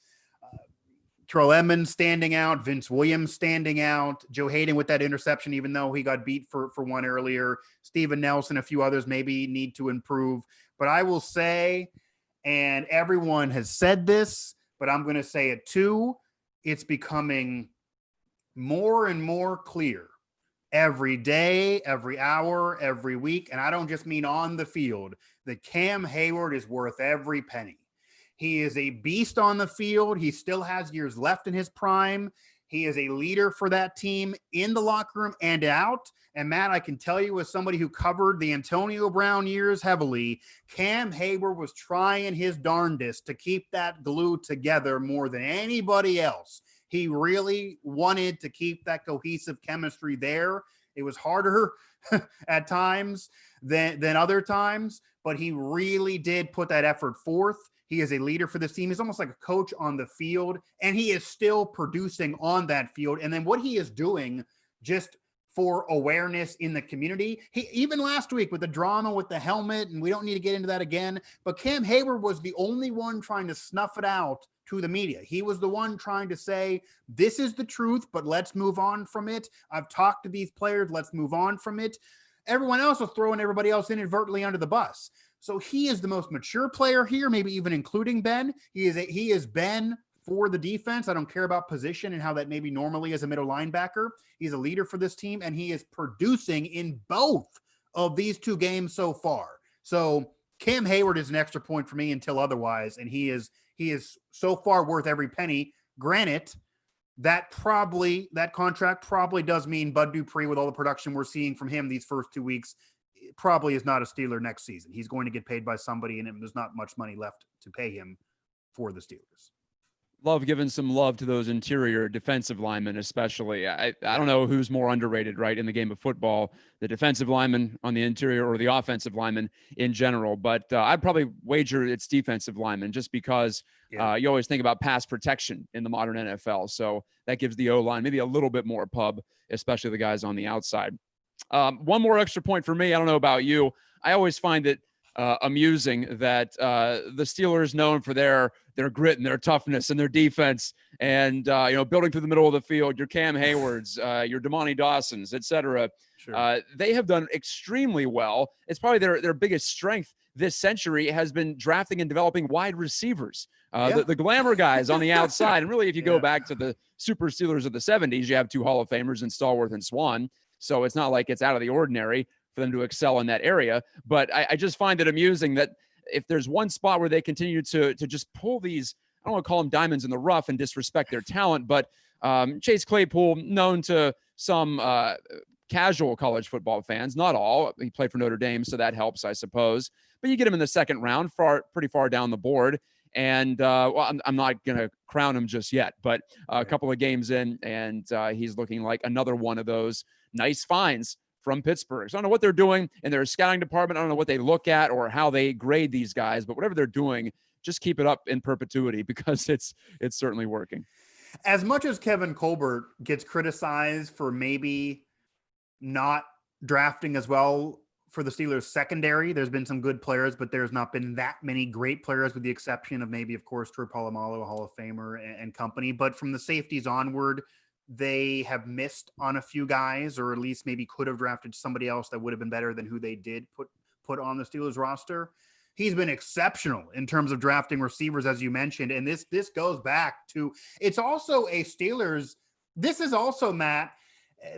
Terrell Edmonds standing out. Vince Williams standing out. Joe Hayden with that interception, even though he got beat for one earlier. Steven Nelson, a few others maybe need to improve. But I will say, and everyone has said this, but I'm going to say it too, it's becoming more and more clear every day, every hour, every week, and I don't just mean on the field, that Cam Hayward is worth every penny. He is a beast on the field. He still has years left in his prime. He is a leader for that team in the locker room and out. And Matt, I can tell you as somebody who covered the Antonio Brown years heavily, Cam Hayward was trying his darndest to keep that glue together more than anybody else. He really wanted to keep that cohesive chemistry there. It was harder at times than other times, but he really did put that effort forth. He is a leader for this team. He's almost like a coach on the field, and he is still producing on that field. And then what he is doing just for awareness in the community. He even last week with the drama with the helmet, and we don't need to get into that again, but Cam Hayward was the only one trying to snuff it out to the media. He was the one trying to say, this is the truth, but let's move on from it. I've talked to these players. Let's move on from it. Everyone else was throwing everybody else inadvertently under the bus. So he is the most mature player here, maybe even including Ben. He is Ben for the defense. I don't care about position and how that maybe normally is a middle linebacker. He's a leader for this team, and he is producing in both of these two games so far. So Cam Hayward is an extra point for me until otherwise, and he is so far worth every penny. Granted, that contract probably does mean Bud Dupree, with all the production we're seeing from him these first 2 weeks, probably is not a Steeler next season. He's going to get paid by somebody, and there's not much money left to pay him for the Steelers. Love giving some love to those interior defensive linemen, especially. I don't know who's more underrated, right, in the game of football, the defensive lineman on the interior or the offensive lineman in general. But I'd probably wager it's defensive lineman just because you always think about pass protection in the modern NFL. So that gives the O-line maybe a little bit more pub, especially the guys on the outside. One more extra point for me. I don't know about you. I always find it amusing that the Steelers, known for their grit and their toughness and their defense, and building through the middle of the field, your Cam Haywards, your Damani Dawsons, etc. Sure. They have done extremely well. It's probably their biggest strength this century has been drafting and developing wide receivers, the glamour guys on the outside. And really, if you go back to the Super Steelers of the 70s, you have two Hall of Famers in Stallworth and Swan. So it's not like it's out of the ordinary for them to excel in that area. But I just find it amusing that if there's one spot where they continue to just pull these, I don't want to call them diamonds in the rough and disrespect their talent, but Chase Claypool, known to some casual college football fans, not all. He played for Notre Dame, so that helps, I suppose. But you get him in the second round, pretty far down the board. And I'm not going to crown him just yet, but a couple of games in, and he's looking like another one of those nice finds from Pittsburgh. So I don't know what they're doing in their scouting department. I don't know what they look at or how they grade these guys, but whatever they're doing, just keep it up in perpetuity because it's certainly working. As much as Kevin Colbert gets criticized for maybe not drafting as well for the Steelers secondary, there's been some good players, but there's not been that many great players with the exception of maybe, of course, Troy Polamalu, a Hall of Famer and company. But from the safeties onward, they have missed on a few guys, or at least maybe could have drafted somebody else that would have been better than who they did put on the Steelers roster. He's been exceptional in terms of drafting receivers, as you mentioned. And this goes back to, it's also a Steelers. This is also, Matt,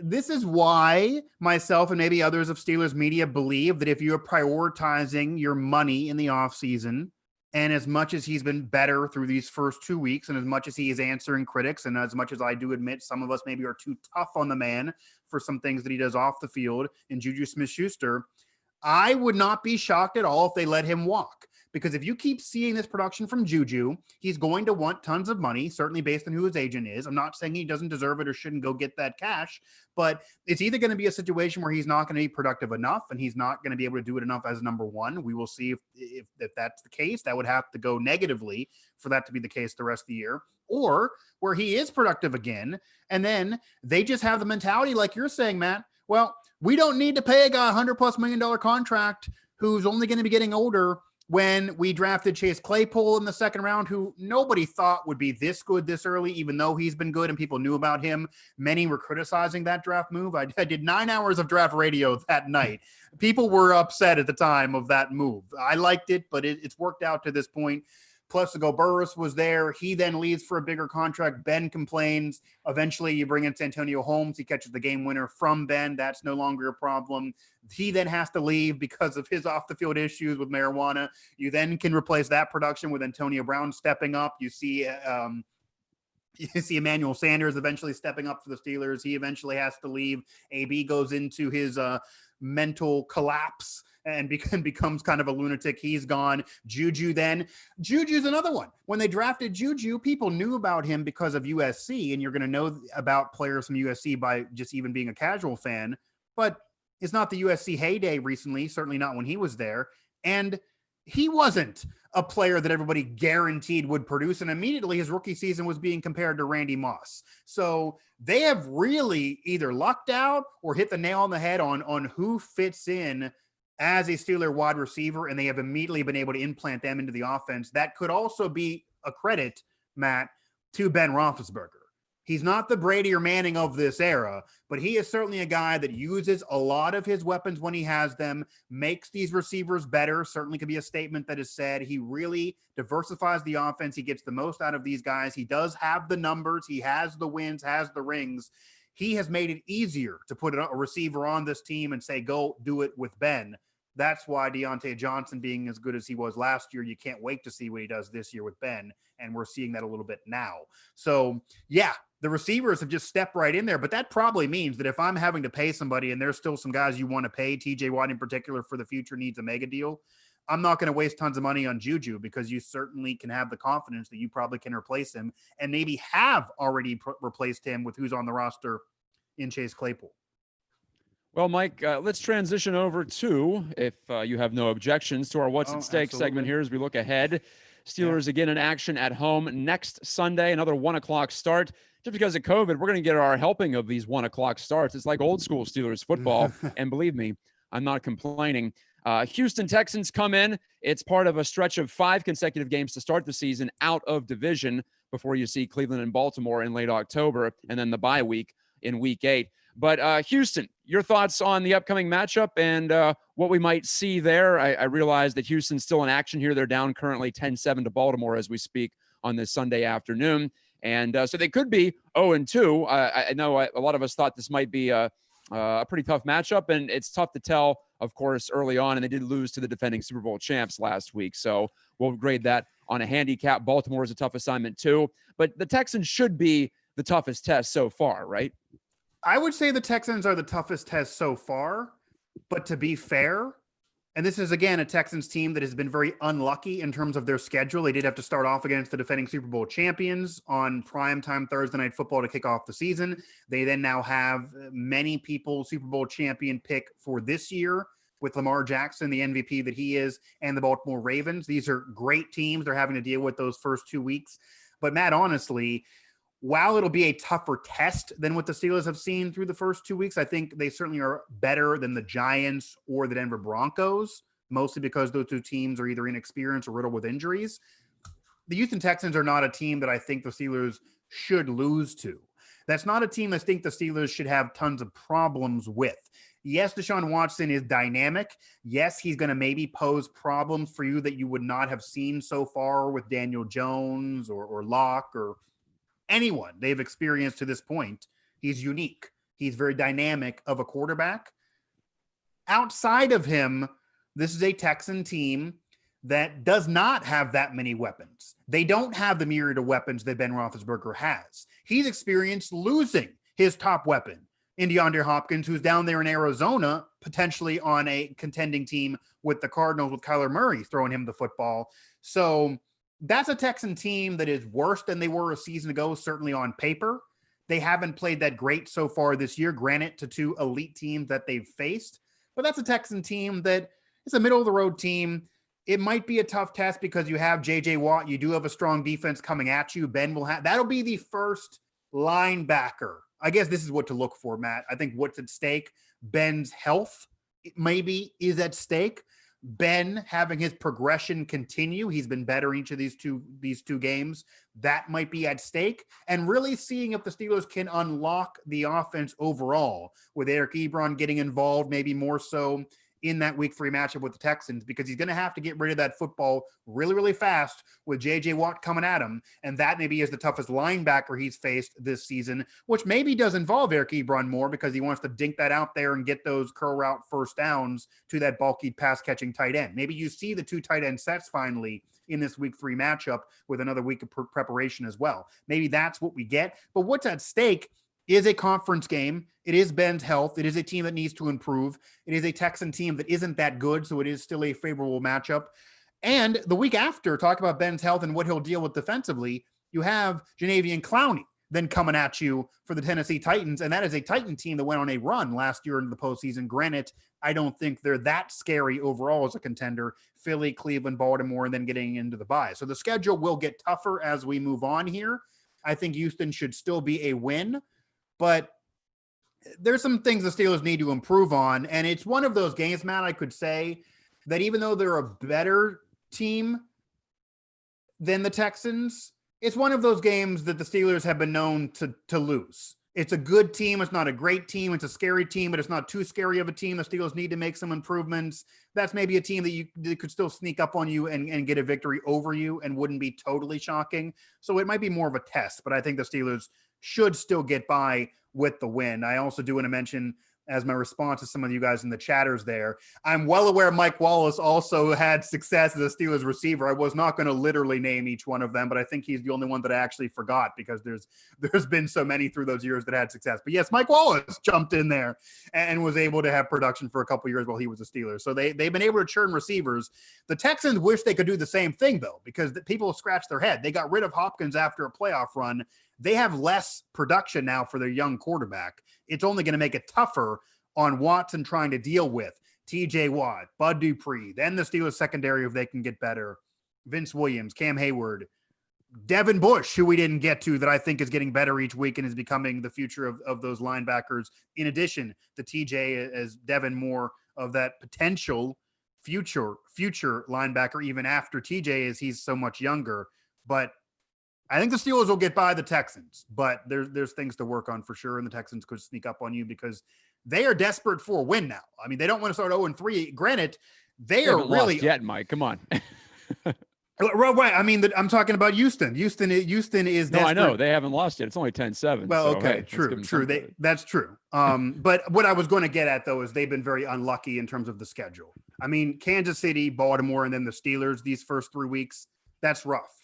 this is why myself and maybe others of Steelers media believe that if you're prioritizing your money in the offseason, and as much as he's been better through these first 2 weeks, and as much as he is answering critics, and as much as I do admit some of us maybe are too tough on the man for some things that he does off the field in Juju Smith-Schuster, I would not be shocked at all if they let him walk. Because if you keep seeing this production from Juju, he's going to want tons of money, certainly based on who his agent is. I'm not saying he doesn't deserve it or shouldn't go get that cash, but it's either going to be a situation where he's not going to be productive enough and he's not going to be able to do it enough as number one. We will see if that's the case. That would have to go negatively for that to be the case the rest of the year. Or where he is productive again, and then they just have the mentality, like you're saying, Matt, well, we don't need to pay a guy $100+ million contract who's only going to be getting older, when we drafted Chase Claypool in the second round, who nobody thought would be this good this early, even though he's been good and people knew about him. Many were criticizing that draft move. I did 9 hours of draft radio that night. People were upset at the time of that move. I liked it, but it's worked out to this point. Plexico Burress was there. He then leaves for a bigger contract. Ben complains. Eventually, you bring in Santonio Holmes. He catches the game winner from Ben. That's no longer a problem. He then has to leave because of his off-the-field issues with marijuana. You then can replace that production with Antonio Brown stepping up. You see Emmanuel Sanders eventually stepping up for the Steelers. He eventually has to leave. AB goes into his mental collapse and becomes kind of a lunatic. He's gone. Juju's another one. When they drafted Juju, people knew about him because of USC, and you're going to know about players from USC by just even being a casual fan. But it's not the USC heyday recently, certainly not when he was there. And he wasn't a player that everybody guaranteed would produce. And immediately his rookie season was being compared to Randy Moss. So they have really either lucked out or hit the nail on the head on who fits in as a Steeler wide receiver, and they have immediately been able to implant them into the offense. That could also be a credit, Matt, to Ben Roethlisberger. He's not the Brady or Manning of this era, but he is certainly a guy that uses a lot of his weapons when he has them, makes these receivers better. Certainly could be a statement that is said. He really diversifies the offense. He gets the most out of these guys. He does have the numbers. He has the wins, has the rings. He has made it easier to put a receiver on this team and say, go do it with Ben. That's why Deontay Johnson being as good as he was last year, you can't wait to see what he does this year with Ben. And we're seeing that a little bit now. So, yeah, the receivers have just stepped right in there. But that probably means that if I'm having to pay somebody and there's still some guys you want to pay, TJ Watt in particular for the future needs a mega deal, I'm not going to waste tons of money on Juju because you certainly can have the confidence that you probably can replace him and maybe have already replaced him with who's on the roster in Chase Claypool. Well, Mike, let's transition over to, if you have no objections, to our What's at Stake segment here as we look ahead. Steelers again in action at home next Sunday, another 1 o'clock start. Just because of COVID, we're going to get our helping of these 1 o'clock starts. It's like old school Steelers football. And believe me, I'm not complaining. Houston Texans come in. It's part of a stretch of 5 consecutive games to start the season out of division before you see Cleveland and Baltimore in late October and then the bye week in week 8. But Houston, your thoughts on the upcoming matchup and what we might see there? I realize that Houston's still in action here. They're down currently 10-7 to Baltimore as we speak on this Sunday afternoon. And so they could be 0-2. I know a lot of us thought this might be a pretty tough matchup, and it's tough to tell, of course, early on. And they did lose to the defending Super Bowl champs last week. So we'll grade that on a handicap. Baltimore is a tough assignment too. But the Texans should be the toughest test so far, right? I would say the Texans are the toughest test so far, but to be fair, and this is, again, a Texans team that has been very unlucky in terms of their schedule. They did have to start off against the defending Super Bowl champions on primetime Thursday Night Football to kick off the season. They then now have many people Super Bowl champion pick for this year with Lamar Jackson, the MVP that he is, and the Baltimore Ravens. These are great teams. They're having to deal with those first 2 weeks. But, Matt, honestly, while it'll be a tougher test than what the Steelers have seen through the first 2 weeks, I think they certainly are better than the Giants or the Denver Broncos, mostly because those two teams are either inexperienced or riddled with injuries. The Houston Texans are not a team that I think the Steelers should lose to. That's not a team I think the Steelers should have tons of problems with. Yes, Deshaun Watson is dynamic. Yes, he's going to maybe pose problems for you that you would not have seen so far with Daniel Jones or Locke or anyone they've experienced to this point. He's unique. He's very dynamic of a quarterback. Outside of him, this is a Texan team that does not have that many weapons. They don't have the myriad of weapons that Ben Roethlisberger has. He's experienced losing his top weapon in DeAndre Hopkins, who's down there in Arizona, potentially on a contending team with the Cardinals with Kyler Murray throwing him the football. So that's a Texan team that is worse than they were a season ago, certainly on paper. They haven't played that great so far this year, granted to 2 elite teams that they've faced. But that's a Texan team that is a middle-of-the-road team. It might be a tough test because you have J.J. Watt. You do have a strong defense coming at you. Ben will have – that'll be the first linebacker. I guess this is what to look for, Matt. I think what's at stake, Ben's health maybe is at stake. Ben having his progression continue. He's been better each of these two games. That might be at stake. And really seeing if the Steelers can unlock the offense overall with Eric Ebron getting involved, maybe more so in that week 3 matchup with the Texans, because he's going to have to get rid of that football really, really fast with J.J. Watt coming at him. And that maybe is the toughest linebacker he's faced this season, which maybe does involve Eric Ebron more because he wants to dink that out there and get those curl route first downs to that bulky pass catching tight end. Maybe you see the 2 tight end sets finally in this week 3 matchup with another week of preparation as well. Maybe that's what we get. But what's at stake is a conference game. It is Ben's health. It is a team that needs to improve. It is a Texan team that isn't that good, so it is still a favorable matchup. And the week after, talk about Ben's health and what he'll deal with defensively, you have Janavian Clowney then coming at you for the Tennessee Titans, and that is a Titan team that went on a run last year into the postseason. Granted, I don't think they're that scary overall as a contender. Philly, Cleveland, Baltimore, and then getting into the bye. So the schedule will get tougher as we move on here. I think Houston should still be a win, but there's some things the Steelers need to improve on. And it's one of those games, Matt, I could say that even though they're a better team than the Texans, it's one of those games that the Steelers have been known to lose. It's a good team. It's not a great team. It's a scary team, but it's not too scary of a team. The Steelers need to make some improvements. That's maybe a team that could still sneak up on you and get a victory over you and wouldn't be totally shocking. So it might be more of a test, but I think the Steelers should still get by with the win. I also do want to mention, as my response to some of you guys in the chatters there, I'm well aware Mike Wallace also had success as a Steelers receiver. I was not going to literally name each one of them, but I think he's the only one that I actually forgot because there's been so many through those years that had success. But yes, Mike Wallace jumped in there and was able to have production for a couple years while he was a Steeler. So they've been able to churn receivers. The Texans wish they could do the same thing, though, because people scratch their head. They got rid of Hopkins after a playoff run. They have less production now for their young quarterback. It's only going to make it tougher on Watson trying to deal with TJ Watt, Bud Dupree, then the Steelers secondary if they can get better, Vince Williams, Cam Hayward, Devin Bush, who we didn't get to, that I think is getting better each week and is becoming the future of those linebackers. In addition to TJ, as Devin more of that potential future linebacker, even after TJ, as he's so much younger. But I think the Steelers will get by the Texans, but there's things to work on for sure. And the Texans could sneak up on you because they are desperate for a win now. I mean, they don't want to start 0-3. Granted, they are really lost yet, Mike. Come on. Right. I mean, I'm talking about Houston. Houston is desperate. No, I know they haven't lost yet. It's only 10-7. Well, so, okay, hey, true. That's true. But what I was going to get at though is they've been very unlucky in terms of the schedule. I mean, Kansas City, Baltimore, and then the Steelers. These first 3 weeks, that's rough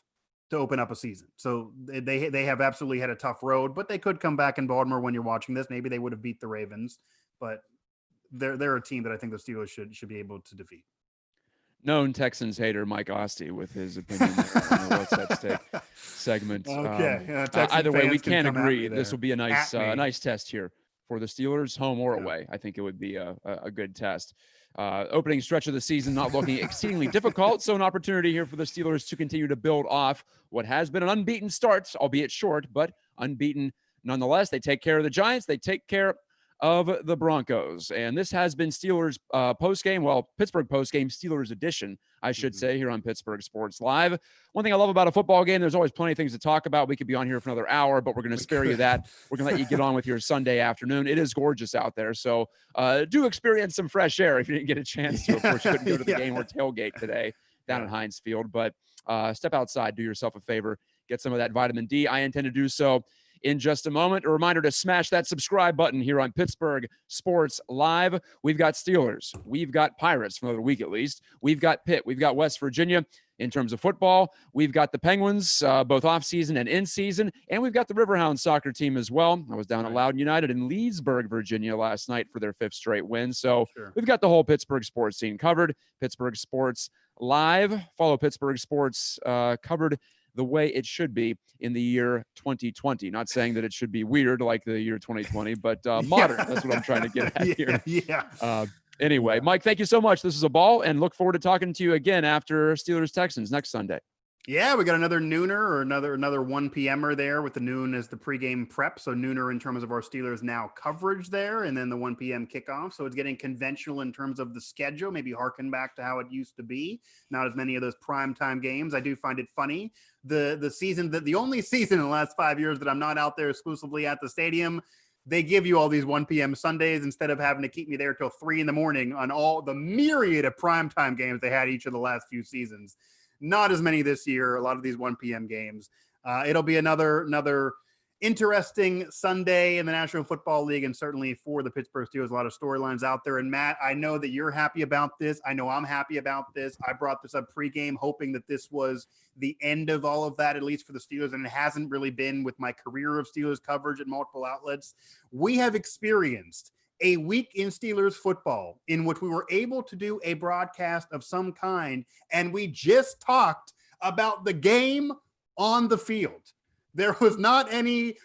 to open up a season. So they have absolutely had a tough road, but they could come back in Baltimore when you're watching this. Maybe they would have beat the Ravens, but they're a team that I think the Steelers should be able to defeat. Known Texans hater Mike Asti with his opinion on the What's at Stake segment. Okay. Either way, we can't agree. This will be a nice test here for the Steelers, home or away. I think it would be a good test. Opening stretch of the season not looking exceedingly difficult, so an opportunity here for the Steelers to continue to build off what has been an unbeaten start, albeit short, but unbeaten nonetheless. They take care of the Giants. They take care of the Broncos. And this has been Steelers Pittsburgh postgame, Steelers edition, I should say, here on Pittsburgh Sports Live. One thing I love about a football game, there's always plenty of things to talk about. We could be on here for another hour, but we're going to spare you that. We're going to let you get on with your Sunday afternoon. It is gorgeous out there. So do experience some fresh air if you didn't get a chance to. Of course, you couldn't go to the game or tailgate today down at Heinz Field. But step outside, do yourself a favor, get some of that vitamin D. I intend to do so in just a moment. A reminder to smash that subscribe button here on Pittsburgh Sports Live. We've got Steelers. We've got Pirates for another week at least. We've got Pitt. We've got West Virginia in terms of football. We've got the Penguins, both off-season and in-season. And we've got the Riverhounds soccer team as well. I was down at Loudoun United in Leesburg, Virginia last night for their 5th straight win. So we've got the whole Pittsburgh sports scene covered. Pittsburgh Sports Live. Follow Pittsburgh Sports covered the way it should be in the year 2020. Not saying that it should be weird like the year 2020, but modern. That's what I'm trying to get at here. Anyway, Mike, thank you so much. This is a ball, and look forward to talking to you again after Steelers-Texans next Sunday. Yeah, we got another nooner or another 1 p.m.er there with the noon as the pregame prep. So nooner in terms of our Steelers now coverage there, and then the 1 p.m. kickoff. So it's getting conventional in terms of the schedule, maybe harken back to how it used to be. Not as many of those primetime games. I do find it funny. The only season in the last 5 years that I'm not out there exclusively at the stadium, they give you all these 1 p.m. Sundays instead of having to keep me there till 3 a.m. on all the myriad of primetime games they had each of the last few seasons. Not as many this year. A lot of these 1 p.m. games. It'll be another interesting Sunday in the National Football League, and certainly for the Pittsburgh Steelers, a lot of storylines out there. And Matt, I know that you're happy about this. I know I'm happy about this. I brought this up pregame, hoping that this was the end of all of that, at least for the Steelers, and it hasn't really been with my career of Steelers coverage at multiple outlets. We have experienced a week in Steelers football in which we were able to do a broadcast of some kind, and we just talked about the game on the field. There was not any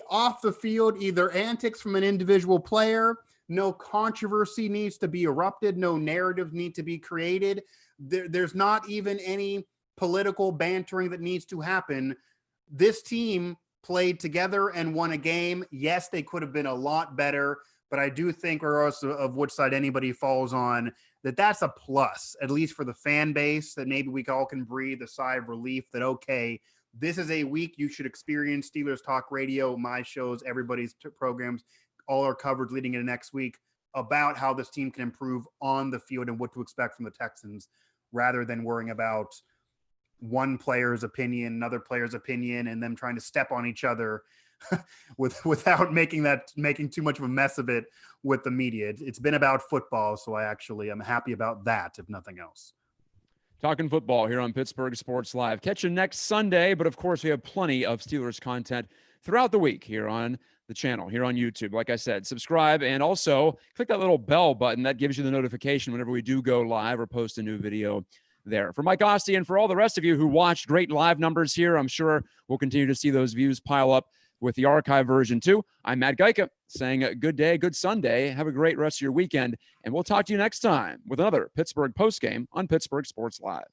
off the field, either antics from an individual player. No controversy needs to be erupted. No narrative need to be created. There's not even any political bantering that needs to happen. This team played together and won a game. Yes, they could have been a lot better, but I do think, regardless of which side anybody falls on, that's a plus, at least for the fan base, that maybe we all can breathe a sigh of relief that, okay, this is a week you should experience Steelers Talk Radio, my shows, everybody's programs, all our coverage leading into next week about how this team can improve on the field and what to expect from the Texans, rather than worrying about one player's opinion, another player's opinion, and them trying to step on each other without making too much of a mess of it with the media. It's been about football, so I actually am happy about that, if nothing else. Talking football here on Pittsburgh Sports Live. Catch you next Sunday, but of course we have plenty of Steelers content throughout the week here on the channel, here on YouTube. Like I said, subscribe and also click that little bell button. That gives you the notification whenever we do go live or post a new video there. For Mike Asti and for all the rest of you who watched, great live numbers here. I'm sure we'll continue to see those views pile up with the archive version too. I'm Matt Gajtka saying good day, good Sunday. Have a great rest of your weekend, and we'll talk to you next time with another Pittsburgh Postgame on Pittsburgh Sports Live.